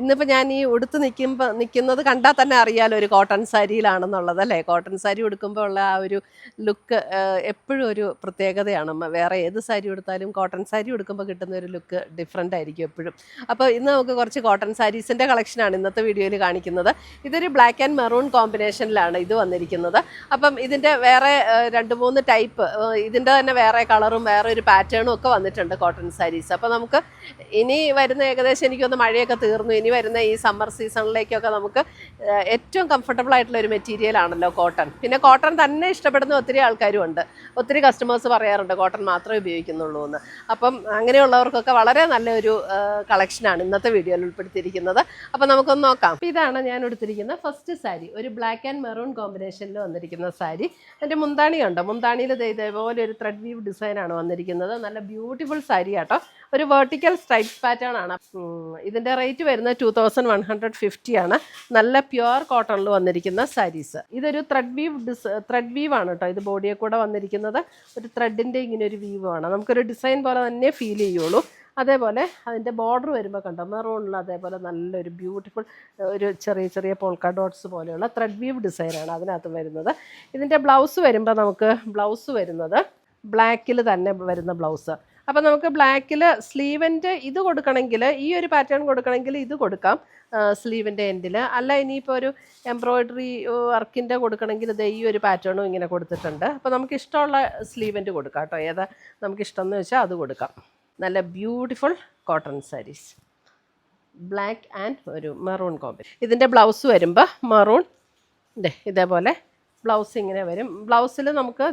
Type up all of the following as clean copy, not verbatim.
ഇന്നിപ്പോൾ ഞാൻ ഈ ഉടുത്ത് നിൽക്കുന്നത് കണ്ടാൽ തന്നെ അറിയാലോ ഒരു കോട്ടൺ സാരിയിലാണെന്നുള്ളത് അല്ലേ. കോട്ടൺ സാരി ഉടുക്കുമ്പോൾ ഉള്ള ആ ഒരു ലുക്ക് എപ്പോഴും ഒരു പ്രത്യേകതയാണ്. വേറെ ഏത് സാരി ഉടുത്താലും കോട്ടൺ സാരി ഉടുക്കുമ്പോൾ കിട്ടുന്ന ഒരു ലുക്ക് ഡിഫറെൻ്റ് ആയിരിക്കും എപ്പോഴും. അപ്പോൾ ഇന്ന് നമുക്ക് കുറച്ച് കോട്ടൺ സാരീസിൻ്റെ കളക്ഷനാണ് ഇന്നത്തെ വീഡിയോയിൽ കാണിക്കുന്നത്. ഇതൊരു ബ്ലാക്ക് ആൻഡ് മെറൂൺ കോമ്പിനേഷനിലാണ് ഇത് വന്നിരിക്കുന്നത്. അപ്പം ഇതിൻ്റെ വേറെ 2-3 ടൈപ്പ്, ഇതിൻ്റെ തന്നെ വേറെ കളറും വേറെ ഒരു പാറ്റേണും ഒക്കെ വന്നിട്ടുണ്ട് കോട്ടൺ സാരീസ്. അപ്പോൾ നമുക്ക് ഇനി വരുന്ന ഏകദേശം എനിക്കൊന്ന് മഴയൊക്കെ തീർന്നു, ഇനി വരുന്ന ഈ സമ്മർ സീസണിലേക്കൊക്കെ നമുക്ക് ഏറ്റവും കംഫർട്ടബിൾ ആയിട്ടുള്ള ഒരു മെറ്റീരിയൽ ആണല്ലോ കോട്ടൺ. പിന്നെ കോട്ടൺ തന്നെ ഇഷ്ടപ്പെടുന്ന ഒത്തിരി ആൾക്കാരും ഉണ്ട്. ഒത്തിരി കസ്റ്റമേഴ്സ് പറയാറുണ്ട് കോട്ടൺ മാത്രമേ ഉപയോഗിക്കുന്നുള്ളൂ എന്ന്. അപ്പം അങ്ങനെയുള്ളവർക്കൊക്കെ വളരെ നല്ലൊരു കളക്ഷനാണ് ഇന്നത്തെ വീഡിയോയിൽ ഉൾപ്പെടുത്തിയിരിക്കുന്നത്. അപ്പം നമുക്കൊന്ന് നോക്കാം. അപ്പോൾ ഇതാണ് ഞാൻ എടുത്തിരിക്കുന്ന ഫസ്റ്റ് സാരി, ഒരു ബ്ലാക്ക് ആൻഡ് മെറൂൺ കോമ്പിനേഷനിൽ വന്നിരിക്കുന്ന സാരി. അതിൻ്റെ മുന്താണി ഉണ്ട്, മുന്താണിയിൽ ഇതേപോലെ ഒരു ത്രെഡ് വീവ് ഡിസൈനാണ് വന്നിരിക്കുന്നത്. നല്ല ബ്യൂട്ടിഫുൾ സാരി ആട്ടോ, ഒരു വെർട്ടിക്കൽ സ്ട്രൈപ്പ് പാറ്റേൺ ആണ്. ഇതിൻ്റെ റേറ്റ് വരുന്നത് 2150 ആണ്. നല്ല പ്യുവർ കോട്ടണിൽ വന്നിരിക്കുന്ന സാരീസ്. ഇതൊരു ത്രെഡ് വീവ് ആണ് കേട്ടോ. ഇത് ബോഡിയെ കൂടെ വന്നിരിക്കുന്നത് ഒരു ത്രെഡിൻ്റെ ഇങ്ങനെ ഒരു വീവ് ആണ്. നമുക്കൊരു ഡിസൈൻ പോലെ തന്നെ ഫീൽ ചെയ്യുള്ളൂ. അതേപോലെ അതിൻ്റെ ബോർഡർ വരുമ്പോൾ കണ്ടോ മെറൂണിൽ അതേപോലെ നല്ലൊരു ബ്യൂട്ടിഫുൾ ഒരു ചെറിയ ചെറിയ പോൾക്ക ഡോട്ട്സ് പോലെയുള്ള ത്രെഡ് വീവ് ഡിസൈനാണ് അതിനകത്ത് വരുന്നത്. ഇതിൻ്റെ ബ്ലൗസ് വരുമ്പോൾ നമുക്ക് ബ്ലൗസ് വരുന്നത് ബ്ലാക്കിൽ തന്നെ വരുന്ന ബ്ലൗസ്. അപ്പോൾ നമുക്ക് ബ്ലാക്കിൽ സ്ലീവിൻ്റെ ഇത് കൊടുക്കണമെങ്കിൽ, ഈ ഒരു പാറ്റേൺ കൊടുക്കണമെങ്കിൽ ഇത് കൊടുക്കാം സ്ലീവിൻ്റെ എൻഡിൽ. അല്ല ഇനിയിപ്പോൾ ഒരു എംബ്രോയ്ഡറി വർക്കിൻ്റെ കൊടുക്കണമെങ്കിൽ ഇത് ഈ ഒരു പാറ്റേണും ഇങ്ങനെ കൊടുത്തിട്ടുണ്ട്. അപ്പോൾ നമുക്ക് ഇഷ്ടമുള്ള സ്ലീവിൻ്റെ കൊടുക്കാം കേട്ടോ. ഏതാ നമുക്കിഷ്ടം എന്ന് വെച്ചാൽ അത് കൊടുക്കാം. നല്ല beautiful cotton saris, black and ഒരു മെറൂൺ കോമ്പിനേഷൻ. ഇതിൻ്റെ ബ്ലൗസ് വരുമ്പോൾ മെറൂൺ ഇതേപോലെ ബ്ലൗസ് ഇങ്ങനെ വരും. ബ്ലൗസിൽ നമുക്ക്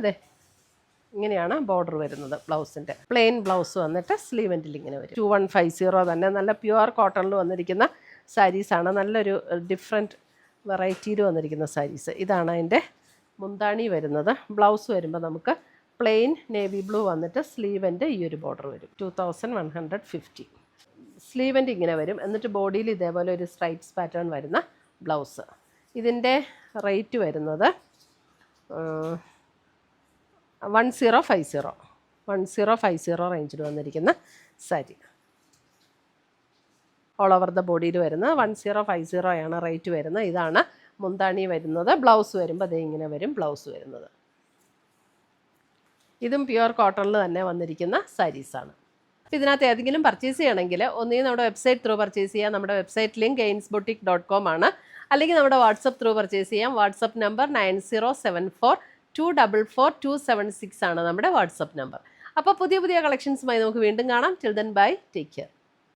ഇങ്ങനെയാണ് ബോർഡർ വരുന്നത്. ബ്ലൗസിൻ്റെ പ്ലെയിൻ ബ്ലൗസ് വന്നിട്ട് സ്ലീവെൻറ്റിൽ ഇങ്ങനെ വരും. 2150 തന്നെ നല്ല പ്യുവർ കോട്ടണിൽ വന്നിരിക്കുന്ന സാരീസാണ്. നല്ലൊരു ഡിഫറെൻറ്റ് വെറൈറ്റിയിൽ വന്നിരിക്കുന്ന സാരീസ്. ഇതാണ് അതിൻ്റെ മുന്താണി വരുന്നത്. ബ്ലൗസ് വരുമ്പോൾ നമുക്ക് പ്ലെയിൻ നേവി ബ്ലൂ വന്നിട്ട് സ്ലീവെൻ്റെ ഈ ഒരു ബോർഡർ വരും. 2150 സ്ലീവെൻ്റെ ഇങ്ങനെ വരും. എന്നിട്ട് ബോഡിയിൽ ഇതേപോലെ ഒരു സ്ട്രൈപ്സ് പാറ്റേൺ വരുന്ന ബ്ലൗസ്. ഇതിൻ്റെ റേറ്റ് വരുന്നത് 1050 റേഞ്ചിൽ വന്നിരിക്കുന്ന സാരി. ഓൾ ഓവർ ദ ബോഡിയിൽ വരുന്നത് 1050 ആണ് റേറ്റ് വരുന്നത്. ഇതാണ് മുന്താണി വരുന്നത്. ബ്ലൗസ് വരുമ്പോൾ അതേ ഇങ്ങനെ വരും ബ്ലൗസ് വരുന്നത്. ഇതും പ്യുവർ കോട്ടണിൽ തന്നെ വന്നിരിക്കുന്ന സാരീസാണ്. ഇതിനകത്ത് ഏതെങ്കിലും പർച്ചേസ് ചെയ്യണമെങ്കിൽ ഒന്നുകിൽ നമ്മുടെ വെബ്സൈറ്റ് ത്രൂ പർച്ചേസ് ചെയ്യാം. നമ്മുടെ വെബ്സൈറ്റ് ലിങ്ക് ainsboutique.com ആണ്. അല്ലെങ്കിൽ നമ്മുടെ വാട്സപ്പ് ത്രൂ പർച്ചേസ് ചെയ്യാം. വാട്സപ്പ് നമ്പർ 9074244276 ആണ് നമ്മുടെ വാട്സപ്പ് നമ്പർ. അപ്പോൾ പുതിയ കളക്ഷൻസുമായി നമുക്ക് വീണ്ടും കാണാം. Till then bye, take care.